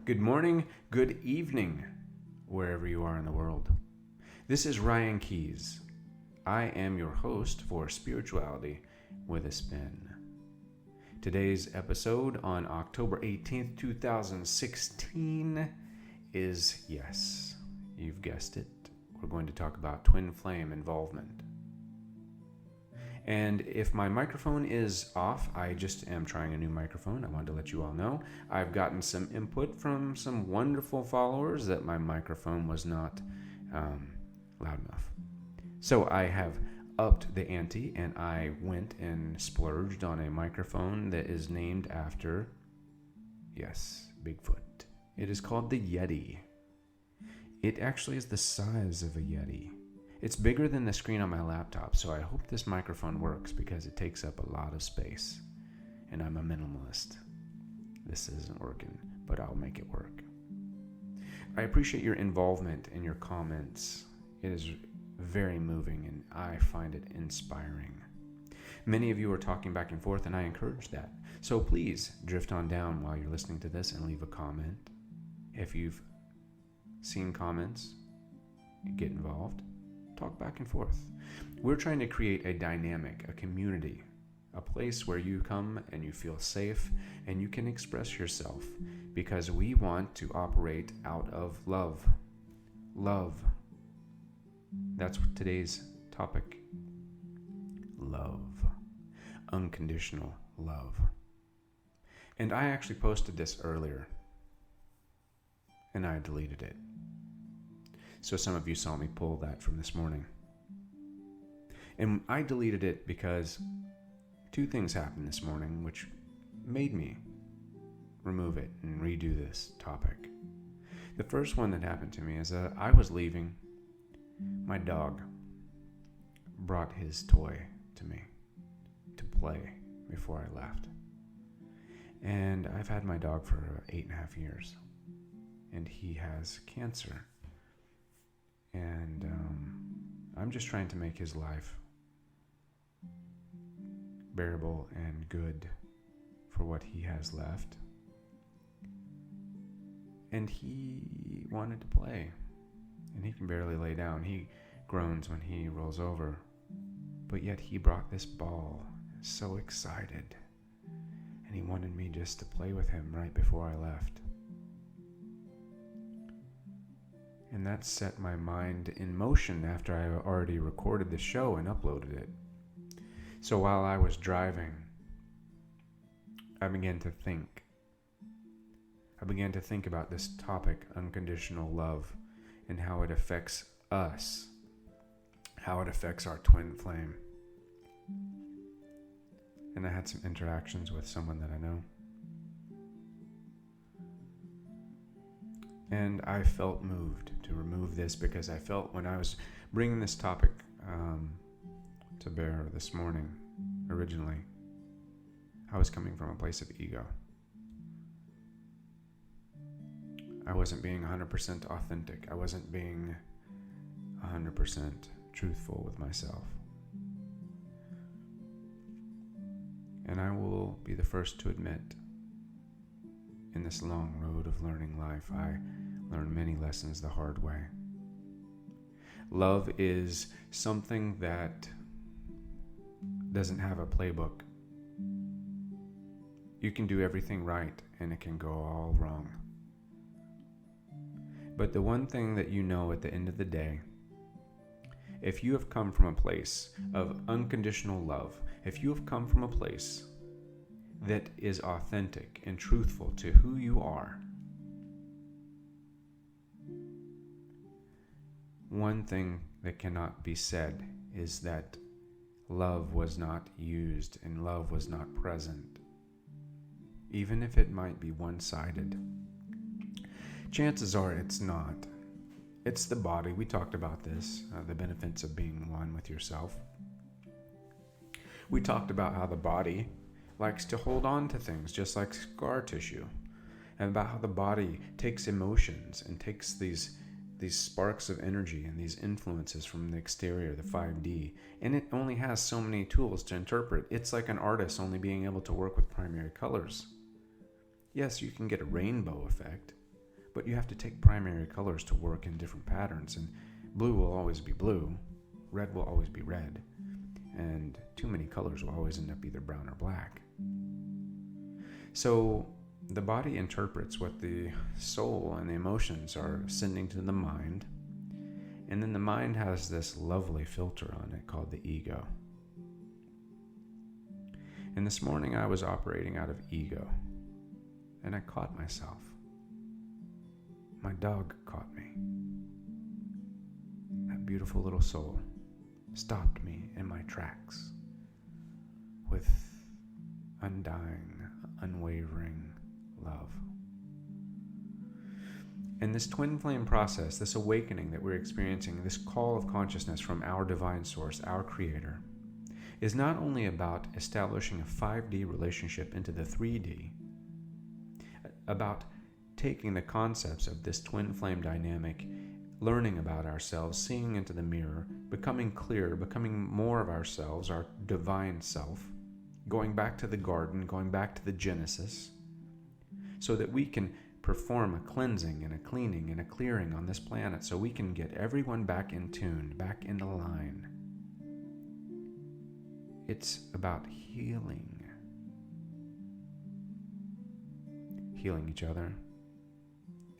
Good morning, good evening, wherever you are in the world. This is Ryan Keys. I am your host for Spirituality with a Spin. Today's episode on October 18th, 2016 is, yes, you've guessed it, we're going to talk about twin flame involvement. And if my microphone is off, I just am trying a new microphone. I wanted to let you all know. I've gotten some input from some wonderful followers that my microphone was not loud enough. So I have upped the ante and I went and splurged on a microphone that is named after, yes, Bigfoot. It is called the Yeti. It actually is the size of a Yeti. It's bigger than the screen on my laptop, so I hope this microphone works because it takes up a lot of space. And I'm a minimalist. This isn't working, but I'll make it work. I appreciate your involvement and your comments. It is very moving and I find it inspiring. Many of you are talking back and forth and I encourage that. So please drift on down while you're listening to this and leave a comment. If you've seen comments, get involved. Talk back and forth. We're trying to create a dynamic, a community, a place where you come and you feel safe and you can express yourself because we want to operate out of love. Love. That's today's topic. Love. Unconditional love. And I actually posted this earlier and I deleted it. So some of you saw me pull that from this morning. And I deleted it because two things happened this morning which made me remove it and redo this topic. The first one that happened to me is that I was leaving. My dog brought his toy to me to play before I left. And I've had my dog for 8.5 years. And he has cancer. And I'm just trying to make his life bearable and good for what he has left. And he wanted to play. And he can barely lay down. He groans when he rolls over. But yet he brought this ball. So excited. And he wanted me just to play with him right before I left. And that set my mind in motion after I already recorded the show and uploaded it. So while I was driving, I began to think. I began to think about this topic, unconditional love, and how it affects us, how it affects our twin flame. And I had some interactions with someone that I know. And I felt moved to remove this because I felt when I was bringing this topic to bear this morning, originally, I was coming from a place of ego. I wasn't being 100% authentic. I wasn't being 100% truthful with myself. And I will be the first to admit, in this long road of learning life, I learned many lessons the hard way. Love is something that doesn't have a playbook. You can do everything right and it can go all wrong. But the one thing that you know at the end of the day, if you have come from a place of unconditional love, if you have come from a place that is authentic and truthful to who you are, one thing that cannot be said is that love was not used and love was not present, even if it might be one-sided. Chances are it's not. It's the body. We talked about this, the benefits of being one with yourself. We talked about how the body likes to hold on to things just like scar tissue, and about how the body takes emotions and takes these sparks of energy and these influences from the exterior, the 5D, and it only has so many tools to interpret. It's like an artist only being able to work with primary colors. Yes, you can get a rainbow effect, But you have to take primary colors to work in different patterns, and blue will always be blue, red will always be red, and too many colors will always end up either brown or black. So the body interprets what the soul and the emotions are sending to the mind, and then the mind has this lovely filter on it called the ego. And this morning I was operating out of ego, and I caught myself. My dog caught me. That beautiful little soul stopped me in my tracks with undying, unwavering love. And this twin flame process, this awakening that we're experiencing, this call of consciousness from our divine source, our creator, is not only about establishing a 5D relationship into the 3D, about taking the concepts of this twin flame dynamic, learning about ourselves, seeing into the mirror, becoming clear, becoming more of ourselves, our divine self, going back to the garden, going back to the Genesis, so that we can perform a cleansing and a cleaning and a clearing on this planet, so we can get everyone back in tune, back into line. It's about healing. Healing each other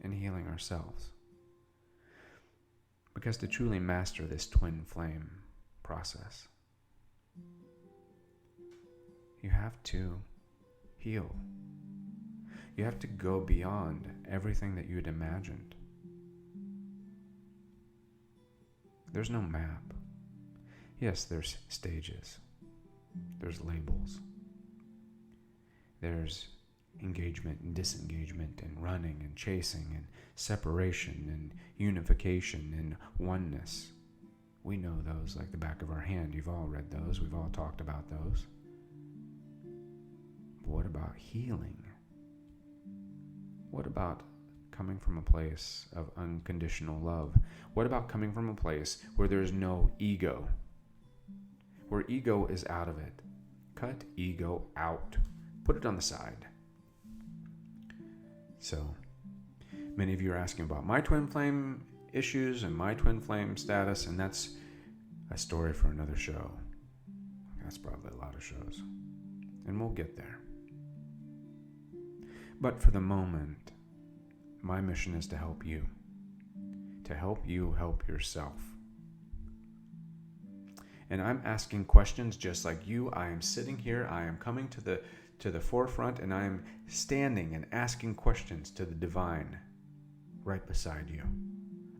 and healing ourselves. Because to truly master this twin flame process, you have to heal. You have to go beyond everything that you had imagined. There's no map. Yes, there's stages. There's labels. There's engagement and disengagement and running and chasing and separation and unification and oneness. We know those like the back of our hand. You've all read those. We've all talked about those. But what about healing? What about coming from a place of unconditional love? What about coming from a place where there's no ego? Where ego is out of it. Cut ego out. Put it on the side. So, many of you are asking about my twin flame issues and my twin flame status, and that's a story for another show. That's probably a lot of shows. And we'll get there. But for the moment, my mission is to help you. To help you help yourself. And I'm asking questions just like you. I am sitting here. I am coming to the forefront, and I am standing and asking questions to the divine right beside you.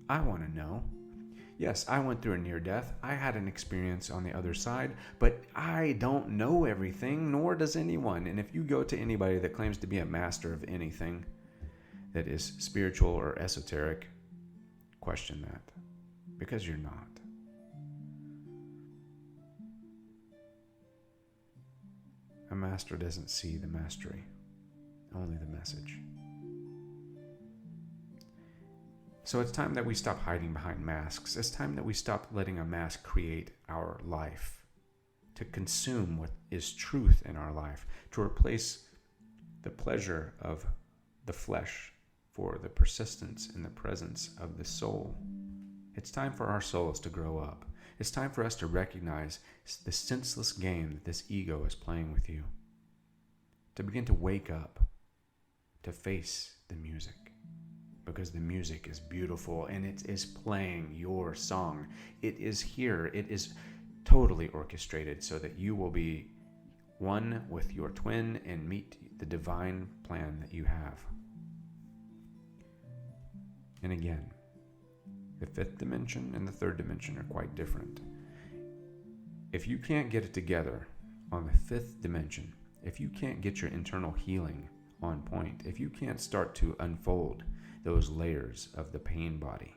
I want to know. Yes, I went through a near death. I had an experience on the other side, but I don't know everything, nor does anyone. And if you go to anybody that claims to be a master of anything that is spiritual or esoteric, question that, because you're not. A master doesn't see the mastery, only the message. So it's time that we stop hiding behind masks. It's time that we stop letting a mask create our life, to consume what is truth in our life, to replace the pleasure of the flesh for the persistence and the presence of the soul. It's time for our souls to grow up. It's time for us to recognize the senseless game that this ego is playing with you. To begin to wake up, to face the music. Because the music is beautiful and it is playing your song. It is here. It is totally orchestrated so that you will be one with your twin and meet the divine plan that you have. And again, the fifth dimension and the third dimension are quite different. If you can't get it together on the fifth dimension, if you can't get your internal healing on point, if you can't start to unfold those layers of the pain body,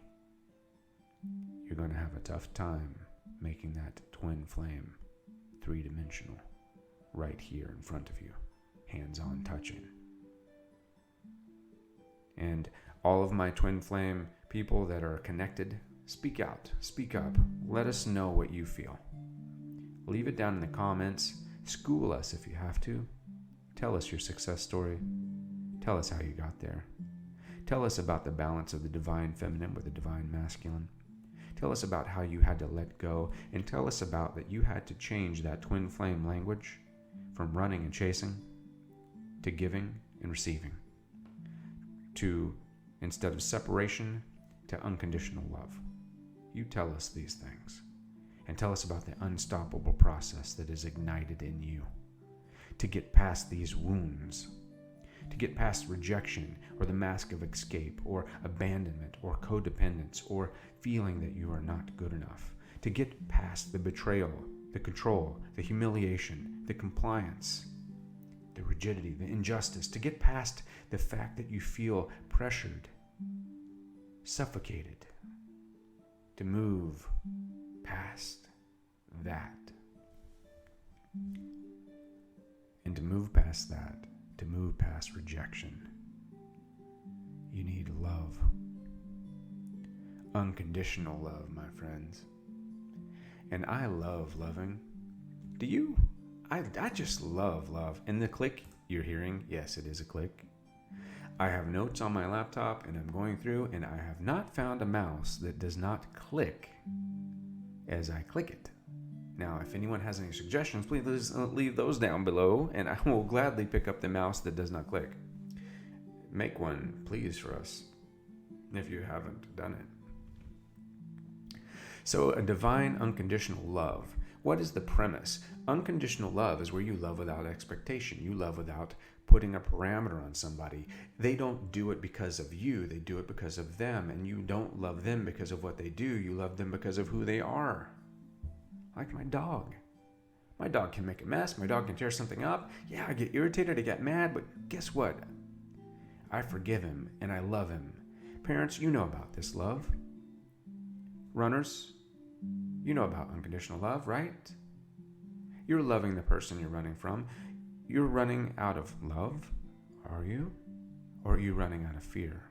you're going to have a tough time making that twin flame three-dimensional right here in front of you, hands-on touching. And all of my twin flame people that are connected, speak out, speak up. Let us know what you feel. Leave it down in the comments. School us if you have to. Tell us your success story. Tell us how you got there. Tell us about the balance of the divine feminine with the divine masculine. Tell us about how you had to let go, and tell us about that you had to change that twin flame language from running and chasing to giving and receiving, to, instead of separation, to unconditional love. You tell us these things, and tell us about the unstoppable process that is ignited in you to get past these wounds, to get past rejection or the mask of escape or abandonment or codependence or feeling that you are not good enough, to get past the betrayal, the control, the humiliation, the compliance, the rigidity, the injustice, to get past the fact that you feel pressured, suffocated, to move past that. And to move past that, to move past rejection, you need love. Unconditional love, my friends. And I love loving. Do you? I just love love. And the click you're hearing, yes, it is a click. I have notes on my laptop and I'm going through, and I have not found a mouse that does not click as I click it. Now, if anyone has any suggestions, please leave those down below, and I will gladly pick up the mouse that does not click. Make one, please, for us, if you haven't done it. So, a divine unconditional love. What is the premise? Unconditional love is where you love without expectation. You love without putting a parameter on somebody. They don't do it because of you. They do it because of them, and you don't love them because of what they do. You love them because of who they are. Like my dog. My dog can make a mess. My dog can tear something up. Yeah, I get irritated. I get mad. But guess what? I forgive him and I love him. Parents, you know about this love. Runners, you know about unconditional love, right? You're loving the person you're running from. You're running out of love, are you? Or are you running out of fear?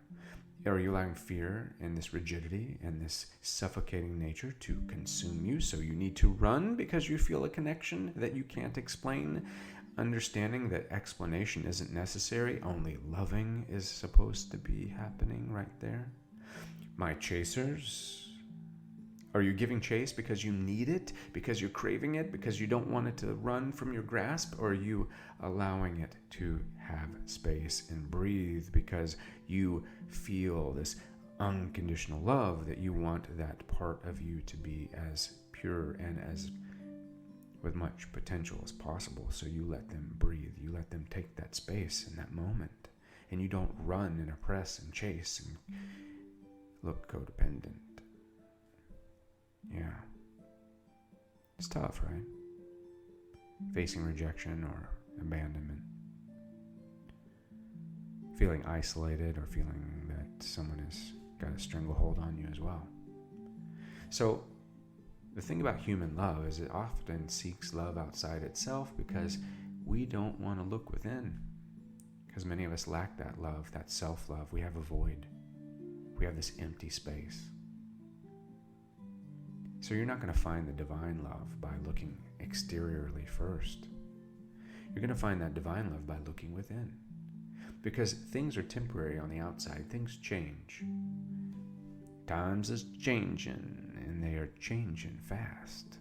Are you allowing fear and this rigidity and this suffocating nature to consume you? So you need to run because you feel a connection that you can't explain, understanding that explanation isn't necessary, only loving is supposed to be happening right there. My chasers, are you giving chase because you need it, because you're craving it, because you don't want it to run from your grasp? Or are you allowing it to have space and breathe because you feel this unconditional love, that you want that part of you to be as pure and as with much potential as possible? So you let them breathe, you let them take that space in that moment, and you don't run and oppress and chase and look codependent. Yeah. It's tough, right? Facing rejection or abandonment. Feeling isolated or feeling that someone has got a stranglehold on you as well. So, the thing about human love is it often seeks love outside itself because we don't want to look within. Because many of us lack that love, that self-love. We have a void. We have this empty space. So you're not going to find the divine love by looking exteriorly first. You're going to find that divine love by looking within. Because things are temporary on the outside. Things change. Times is changing, and they are changing fast.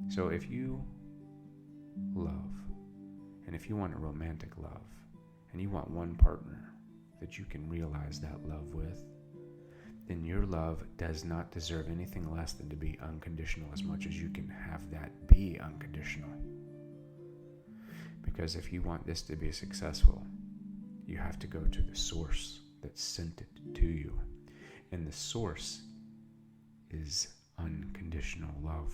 So if you love, and if you want a romantic love, and you want one partner that you can realize that love with, then your love does not deserve anything less than to be unconditional, as much as you can have that be unconditional. Because if you want this to be successful, you have to go to the source that sent it to you. And the source is unconditional love.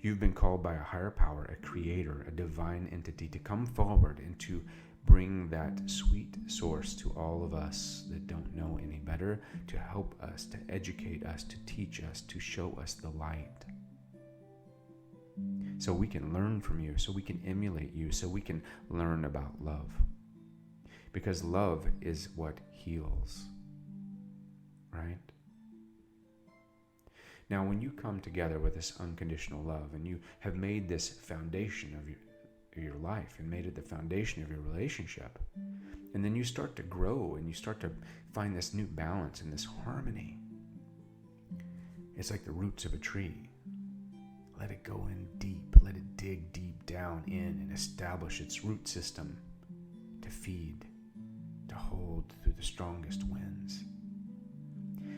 You've been called by a higher power, a creator, a divine entity to come forward and to bring that sweet source to all of us that don't know any better, to help us, to educate us, to teach us, to show us the light. So we can learn from you, so we can emulate you, so we can learn about love. Because love is what heals, right? Now, when you come together with this unconditional love and you have made this foundation of your life and made it the foundation of your relationship. And then you start to grow and you start to find this new balance and this harmony. It's like the roots of a tree. Let it go in deep. Let it dig deep down in and establish its root system to feed, to hold through the strongest winds.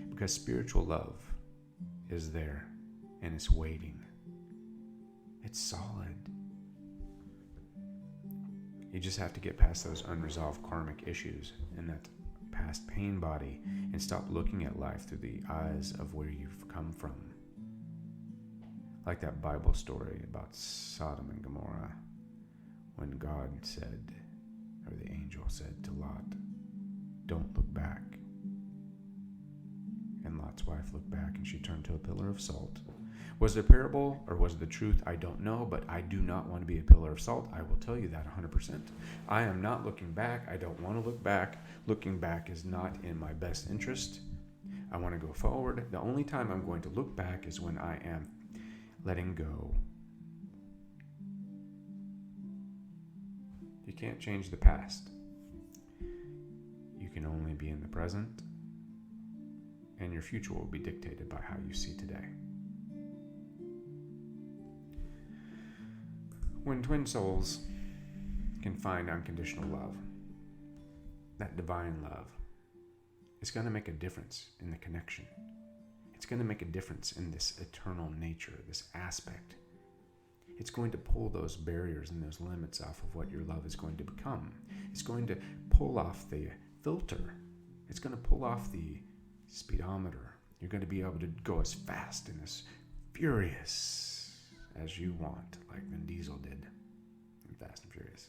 Because spiritual love is there and it's waiting. It's solid. You just have to get past those unresolved karmic issues and that past pain body and stop looking at life through the eyes of where you've come from. Like that Bible story about Sodom and Gomorrah, when God said, or the angel said to Lot, "Don't look back." And Lot's wife looked back and she turned to a pillar of salt. Was it a parable or was it the truth? I don't know, but I do not want to be a pillar of salt. I will tell you that 100%. I am not looking back. I don't want to look back. Looking back is not in my best interest. I want to go forward. The only time I'm going to look back is when I am letting go. You can't change the past. You can only be in the present, and your future will be dictated by how you see today. When twin souls can find unconditional love, that divine love, it's going to make a difference in the connection. It's going to make a difference in this eternal nature, this aspect. It's going to pull those barriers and those limits off of what your love is going to become. It's going to pull off the filter. It's going to pull off the speedometer. You're going to be able to go as fast and as furious as you want, like Vin Diesel did in Fast and Furious.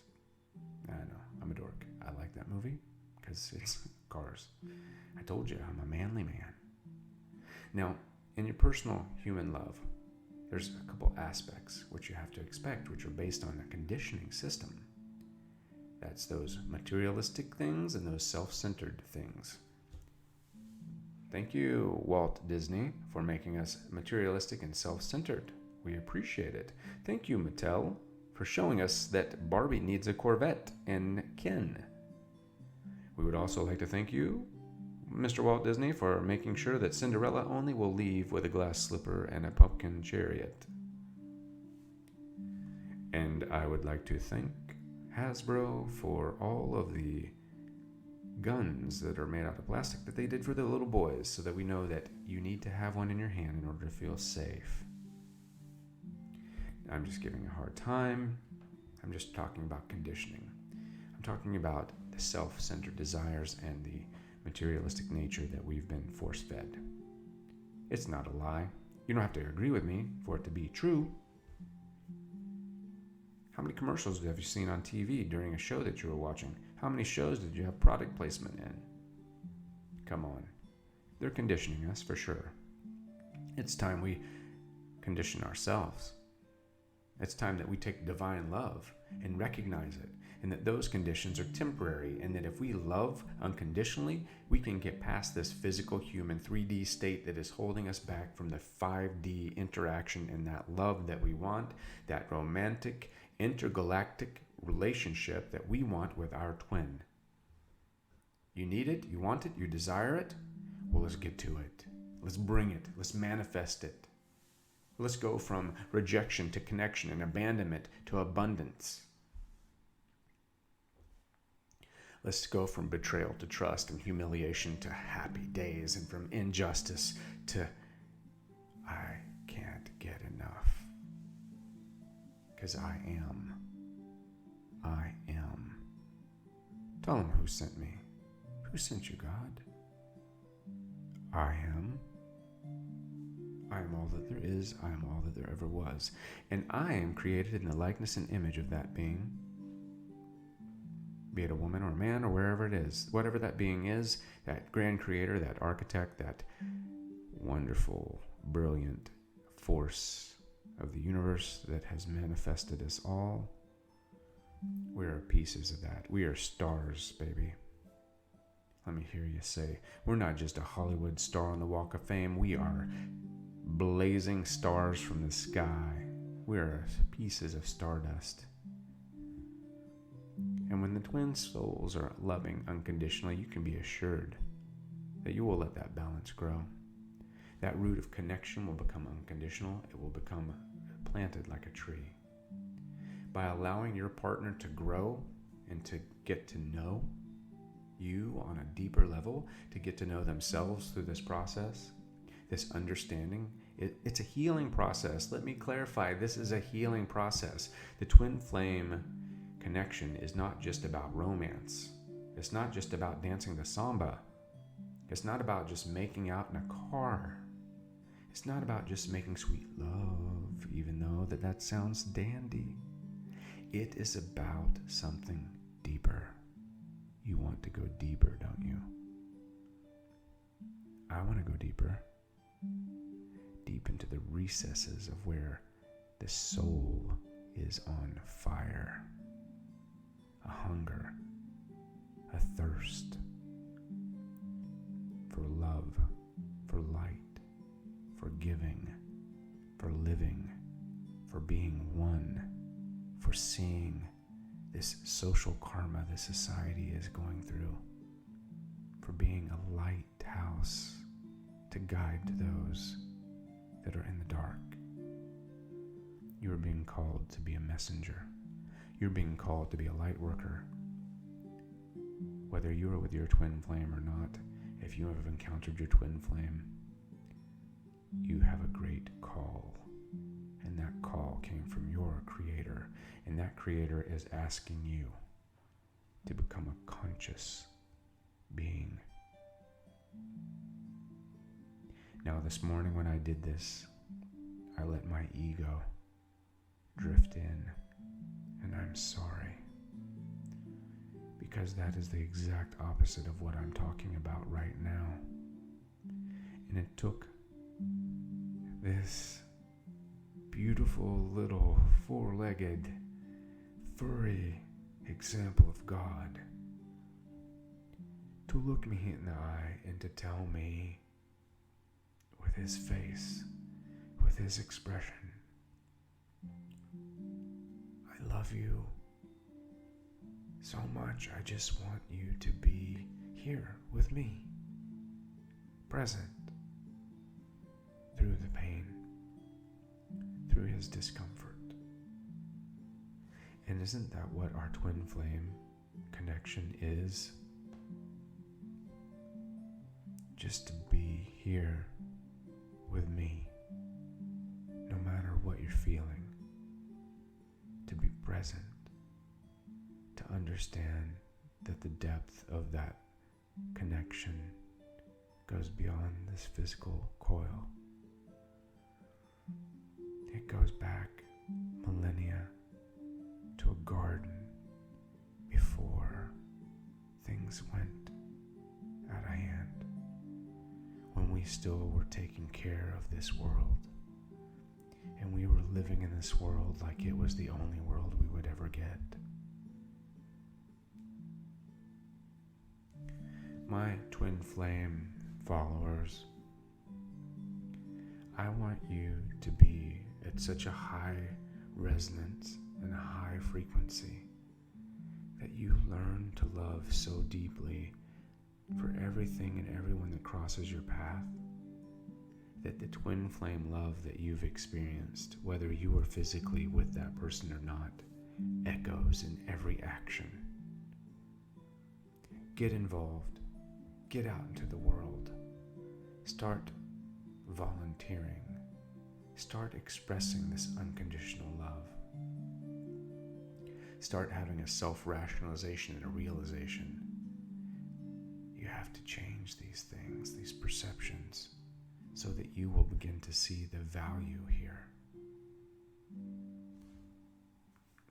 I know, I'm a dork. I like that movie because it's cars. I told you, I'm a manly man. Now, in your personal human love, there's a couple aspects which you have to expect, which are based on a conditioning system. That's those materialistic things and those self-centered things. Thank you, Walt Disney, for making us materialistic and self-centered. We appreciate it. Thank you, Mattel, for showing us that Barbie needs a Corvette and Ken. We would also like to thank you, Mr. Walt Disney, for making sure that Cinderella only will leave with a glass slipper and a pumpkin chariot. And I would like to thank Hasbro for all of the guns that are made out of plastic that they did for the little boys, so that we know that you need to have one in your hand in order to feel safe. I'm just giving a hard time. I'm just talking about conditioning. I'm talking about the self-centered desires and the materialistic nature that we've been force-fed. It's not a lie. You don't have to agree with me for it to be true. How many commercials have you seen on TV during a show that you were watching? How many shows did you have product placement in? Come on. They're conditioning us for sure. It's time we condition ourselves. It's time that we take divine love and recognize it, and that those conditions are temporary, and that if we love unconditionally, we can get past this physical human 3D state that is holding us back from the 5D interaction and that love that we want, that romantic, intergalactic relationship that we want with our twin. You need it, you want it, you desire it? Well, let's get to it. Let's bring it, let's manifest it. Let's go from rejection to connection and abandonment to abundance. Let's go from betrayal to trust and humiliation to happy days, and from injustice to I can't get enough. Because I am. I am. Tell him who sent me. Who sent you, God? I am. I am all that there is. I am all that there ever was. And I am created in the likeness and image of that being. Be it a woman or a man or wherever it is. Whatever that being is, that grand creator, that architect, that wonderful, brilliant force of the universe that has manifested us all. We are pieces of that. We are stars, baby. Let me hear you say, we're not just a Hollywood star on the Walk of Fame. We are blazing stars from the sky. We are pieces of stardust. And when the twin souls are loving unconditionally, you can be assured that you will let that balance grow. That root of connection will become unconditional. It will become planted like a tree. By allowing your partner to grow and to get to know you on a deeper level, to get to know themselves through this process, this understanding, it's a healing process. Let me clarify, this is a healing process. The twin flame connection is not just about romance. It's not just about dancing the samba. It's not about just making out in a car. It's not about just making sweet love, even though that sounds dandy. It is about something deeper. You want to go deeper, don't you? I want to go deeper. Deep into the recesses of where the soul is on fire. A hunger, a thirst for love, for light, for giving, for living, for being one, for seeing this social karma this society is going through, for being a lighthouse to guide those that are in the dark. You are being called to be a messenger. You're being called to be a light worker. Whether you are with your twin flame or not, if you have encountered your twin flame, you have a great call. And that call came from your creator. And that creator is asking you to become a conscious being. Now, this morning when I did this, I let my ego drift in, and I'm sorry. Because that is the exact opposite of what I'm talking about right now. And it took this beautiful little four-legged, furry example of God to look me in the eye and to tell me with his face, with his expression, I love you so much. I just want you to be here with me, present through the pain, through his discomfort. And isn't that what our twin flame connection is? Just to be here with me, no matter what you're feeling, to be present, to understand that the depth of that connection goes beyond this physical coil. It goes back millennia to a garden before things went out of hand, when we still were taking care of this world, and we were living in this world like it was the only world we would ever get. My twin flame followers, I want you to be at such a high resonance and a high frequency that you learn to love so deeply for everything and everyone that crosses your path, that the twin flame love that you've experienced, whether you were physically with that person or not, echoes in every action. Get involved. Get out into the world. Start volunteering. Start expressing this unconditional love. Start having a self-rationalization and a realization. You have to change these things, these perceptions, so that you will begin to see the value here.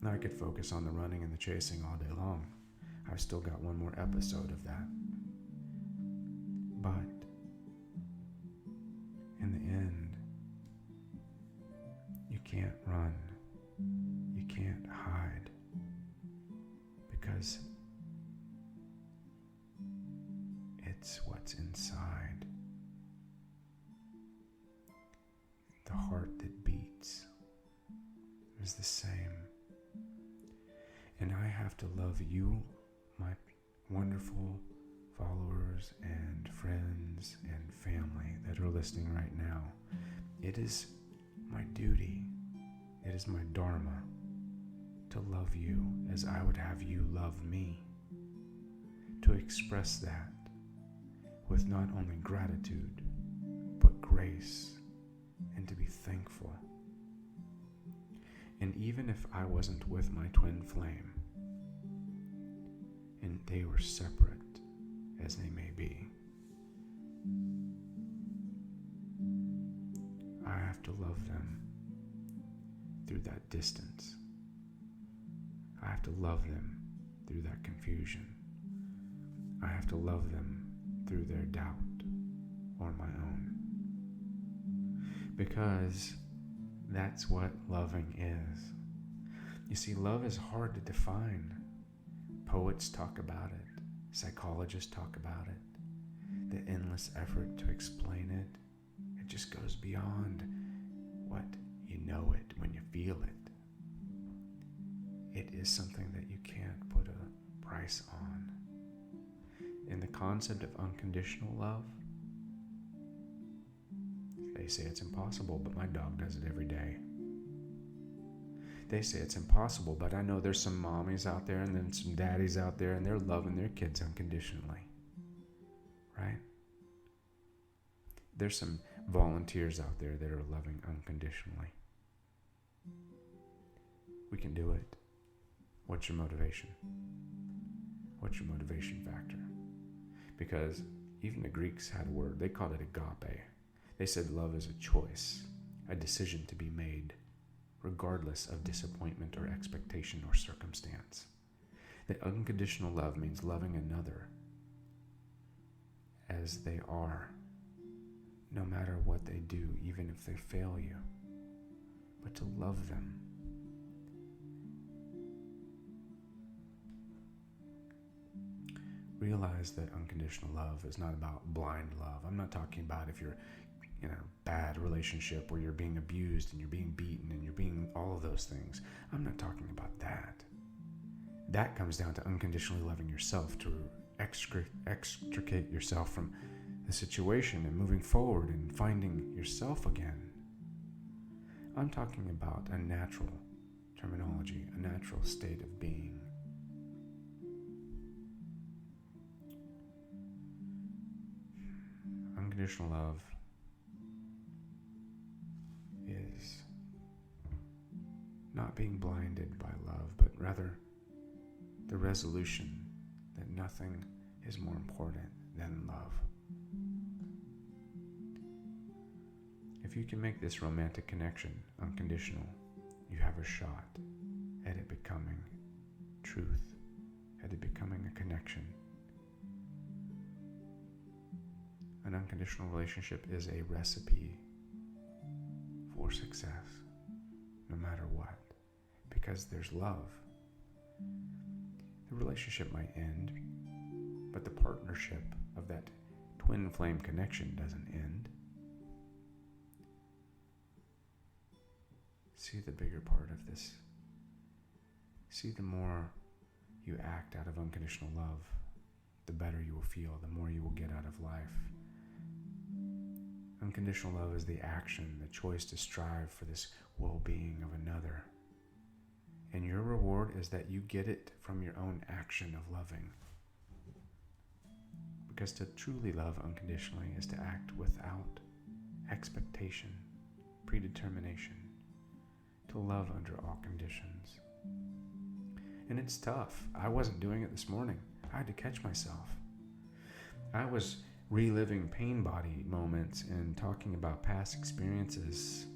Now I could focus on the running and the chasing all day long. I've still got one more episode of that. But in the end, you can't run. You can't hide. Because it's what's inside. The heart that beats is the same. And I have to love you, my wonderful followers and friends and family that are listening right now. It is my duty, it is my dharma to love you as I would have you love me. To express that with not only gratitude, but grace, and to be thankful. And even if I wasn't with my twin flame, and they were separate as they may be, I have to love them through that distance. I have to love them through that confusion. I have to love them through their doubt or my own. Because that's what loving is. You see, love is hard to define. Poets talk about it. Psychologists talk about it. The endless effort to explain it. It just goes beyond what you know it when you feel it. It is something that you can't put a price on. In the concept of unconditional love, they say it's impossible, but my dog does it every day. They say it's impossible, but I know there's some mommies out there and then some daddies out there, and they're loving their kids unconditionally. Right? There's some volunteers out there that are loving unconditionally. We can do it. What's your motivation? What's your motivation factor? Because even the Greeks had a word. They called it agape. They said love is a choice, a decision to be made, regardless of disappointment or expectation or circumstance. That unconditional love means loving another as they are, no matter what they do, even if they fail you, but to love them. Realize that unconditional love is not about blind love. I'm not talking about if you're in a bad relationship where you're being abused and you're being beaten and you're being all of those things. I'm not talking about that. That comes down to unconditionally loving yourself, to extricate yourself from the situation and moving forward and finding yourself again. I'm talking about a natural terminology, a natural state of being. Unconditional love is not being blinded by love, but rather the resolution that nothing is more important than love. If you can make this romantic connection unconditional, you have a shot at it becoming truth, at it becoming a connection. An unconditional relationship is a recipe for success, no matter what, because there's love. The relationship might end, but the partnership of that twin flame connection doesn't end. See the bigger part of this. See, the more you act out of unconditional love, the better you will feel, the more you will get out of life. Unconditional love is the action, the choice to strive for this well-being of another. And your reward is that you get it from your own action of loving. Because to truly love unconditionally is to act without expectation, predetermination, to love under all conditions. And it's tough. I wasn't doing it this morning. I had to catch myself. I was reliving pain body moments and talking about past experiences,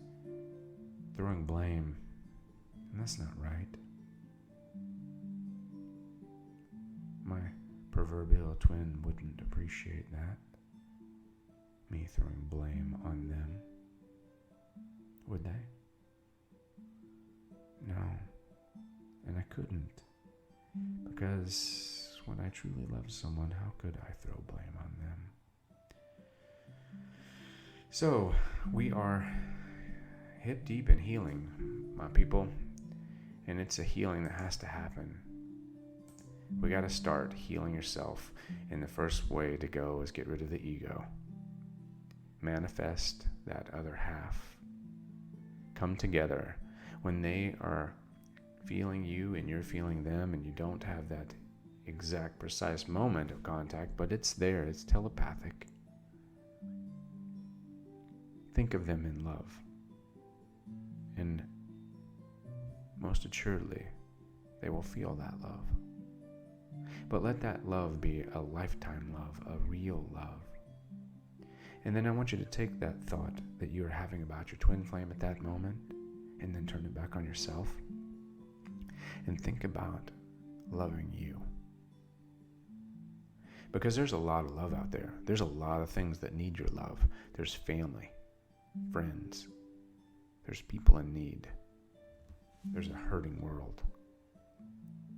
throwing blame, and that's not right. My proverbial twin wouldn't appreciate that, me throwing blame on them, would they? No, and I couldn't, because when I truly love someone, how could I throw blame on them? So, we are hip deep in healing, my people, and it's a healing that has to happen. We got to start healing yourself. And the first way to go is get rid of the ego. Manifest that other half. Come together. When they are feeling you and you're feeling them, and you don't have that exact precise moment of contact, but it's there, it's telepathic. Think of them in love. And most assuredly, they will feel that love. But let that love be a lifetime love, a real love. And then I want you to take that thought that you are having about your twin flame at that moment, and then turn it back on yourself. And think about loving you. Because there's a lot of love out there. There's a lot of things that need your love. There's family, friends. There's people in need. There's a hurting world.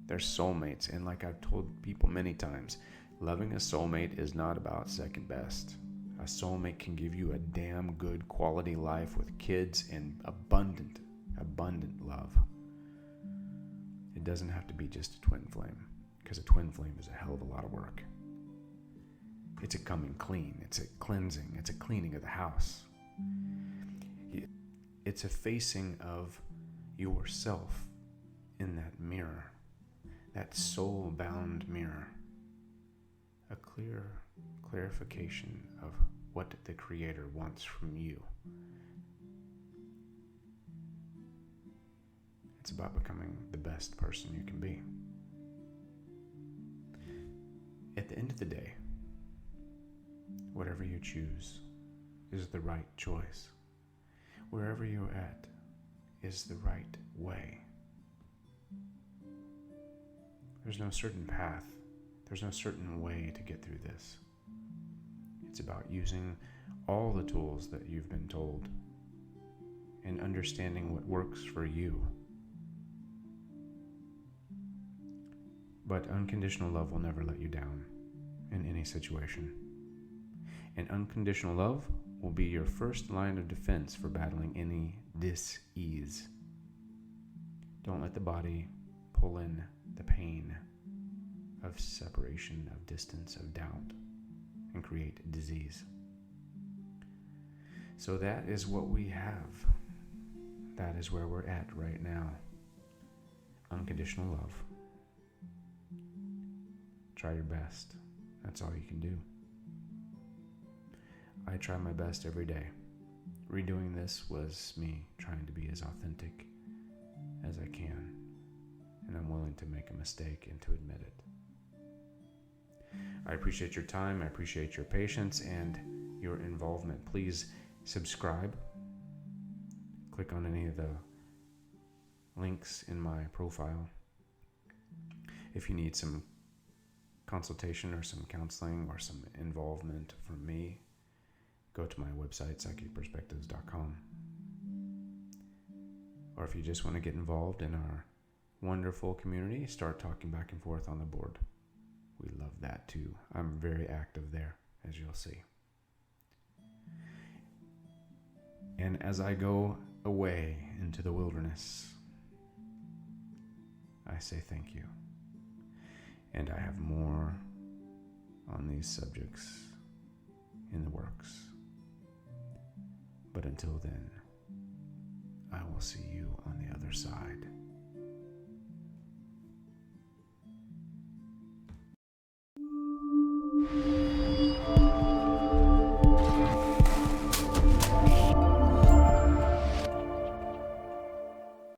There's soulmates. And like I've told people many times, loving a soulmate is not about second best. A soulmate can give you a damn good quality life with kids and abundant love. It doesn't have to be just a twin flame, because a twin flame is a hell of a lot of work. It's a coming clean. It's a cleansing. It's a cleaning of the house. It's a facing of yourself in that mirror, that soul-bound mirror. A clarification of what the Creator wants from you. It's about becoming the best person you can be. At the end of the day, whatever you choose is the right choice. Wherever you're at is the right way. There's no certain path. There's no certain way to get through this. It's about using all the tools that you've been told and understanding what works for you. But unconditional love will never let you down in any situation. And unconditional love will be your first line of defense for battling any dis-ease. Don't let the body pull in the pain of separation, of distance, of doubt, and create disease. So that is what we have. That is where we're at right now. Unconditional love. Try your best. That's all you can do. I try my best every day. Redoing this was me trying to be as authentic as I can, and I'm willing to make a mistake and to admit it. I appreciate your time, I appreciate your patience and your involvement. Please subscribe. Click on any of the links in my profile. If you need some consultation or some counseling or some involvement from me, go to my website, psychicperspectives.com. Or if you just want to get involved in our wonderful community, start talking back and forth on the board. We love that too. I'm very active there, as you'll see. And as I go away into the wilderness, I say thank you. And I have more on these subjects in the works. But until then, I will see you on the other side.